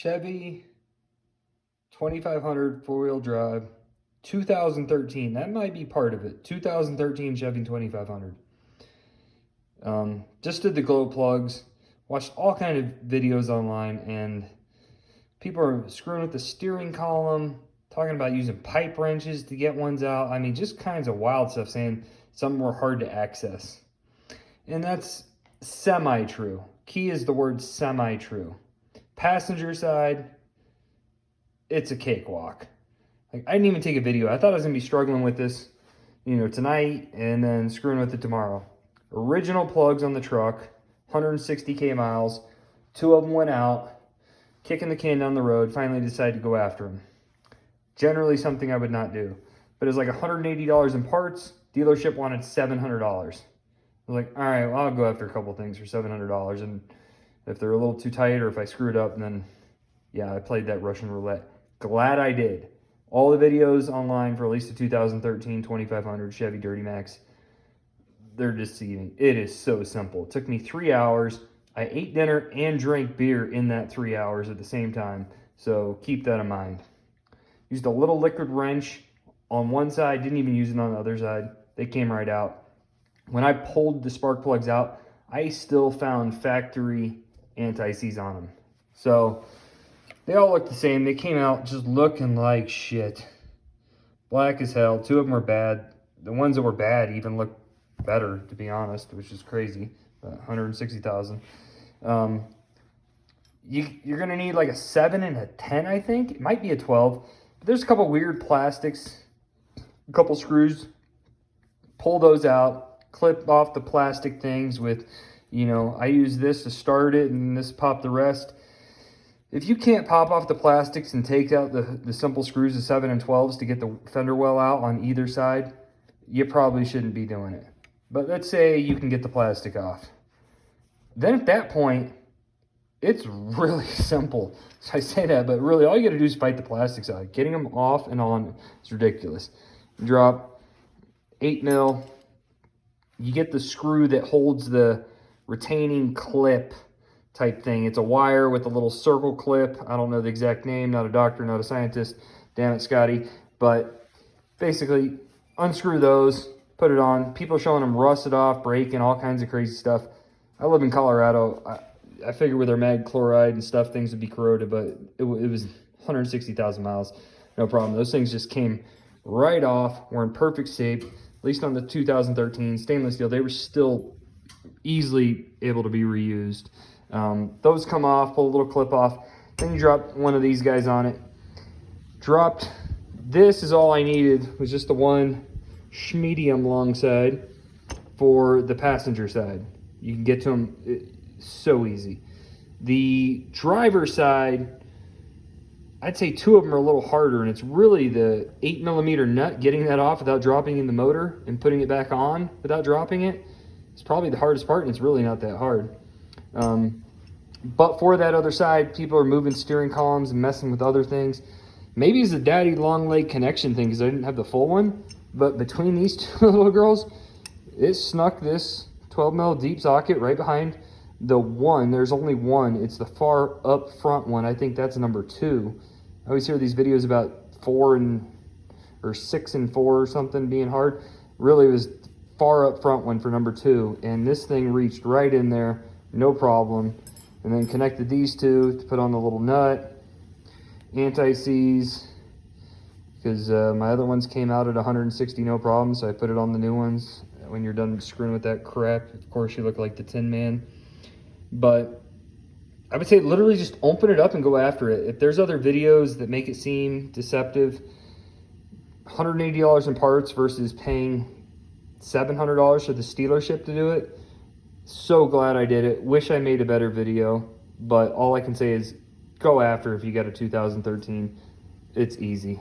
Chevy 2500 four-wheel drive, 2013. That might be part of it. 2013 Chevy 2500. Just did the glow plugs. Watched all kind of videos online, and people are screwing with the steering column, talking about using pipe wrenches to get ones out. I mean, just kinds of wild stuff, saying some were hard to access. And that's semi-true. Key is the word semi-true. Passenger side, it's a cakewalk. Like, I didn't even take a video. I thought I was gonna be struggling with this, tonight and then screwing with it tomorrow. Original plugs on the truck, 160K miles. 2 of them went out, kicking the can down the road. Finally decided to go after them. Generally something I would not do, but it was like $180 in parts. Dealership wanted $700. I was like, all right, well, I'll go after a couple things for $700, and if they're a little too tight or if I screw it up, then yeah, I played that Russian roulette. Glad I did. All the videos online for at least the 2013 2500 Chevy Duramax, they're deceiving. It is so simple. It took me 3 hours. I ate dinner and drank beer in that 3 hours at the same time, so keep that in mind. Used a little liquid wrench on one side, didn't even use it on the other side. They came right out. When I pulled the spark plugs out, I still found factory anti-seize on them. So they all look the same. They came out just looking like shit. Black as hell. 2 of them were bad. The ones that were bad even looked better, to be honest, which is crazy. 160,000. You're going to need like a 7 and a 10, I think. It might be a 12. But there's a couple weird plastics, a couple screws. Pull those out, clip off the plastic things with, I use this to start it and this pop the rest. If you can't pop off the plastics and take out the simple screws, the 7 and 12s to get the fender well out on either side, you probably shouldn't be doing it. But let's say you can get the plastic off. Then at that point, it's really simple. So I say that, but really all you got to do is fight the plastics out. Getting them off and on is ridiculous. Drop 8 mil. You get the screw that holds the retaining clip type thing. It's a wire with a little circle clip. I don't know the exact name. Not a doctor, not a scientist. Damn it, Scotty. But basically, unscrew those, put it on. People are showing them rusted off, breaking, all kinds of crazy stuff. I live in Colorado. I figured with their mag chloride and stuff, things would be corroded, but it was 160,000 miles. No problem. Those things just came right off. Were in perfect shape, at least on the 2013 stainless steel. They were still easily able to be reused. Those come off, pull a little clip off. Then you drop one of these guys on it. Dropped, this is all I needed, was just the one medium long side for the passenger side. You can get to them so easy. The driver side, I'd say 2 of them are a little harder, and it's really the 8mm nut, getting that off without dropping in the motor and putting it back on without dropping it. It's probably the hardest part, and it's really not that hard. But for that other side, people are moving steering columns and messing with other things. Maybe it's a daddy long leg connection thing because I didn't have the full one. But between these 2 little girls, it snuck this 12 mil deep socket right behind the one. There's only one. It's the far up front one. I think that's number 2. I always hear these videos about 6 and 4 or something being hard. Really, it was far up front one for number 2, and this thing reached right in there, no problem. And then connected these 2 to put on the little nut, anti-seize, because my other ones came out at 160, no problem, so I put it on the new ones. When you're done screwing with that crap, of course you look like the Tin Man. But I would say literally just open it up and go after it. If there's other videos that make it seem deceptive, $180 in parts versus paying $700 for the dealership to do it. So glad I did it. Wish I made a better video, but all I can say is go after if you got a 2013. It's easy.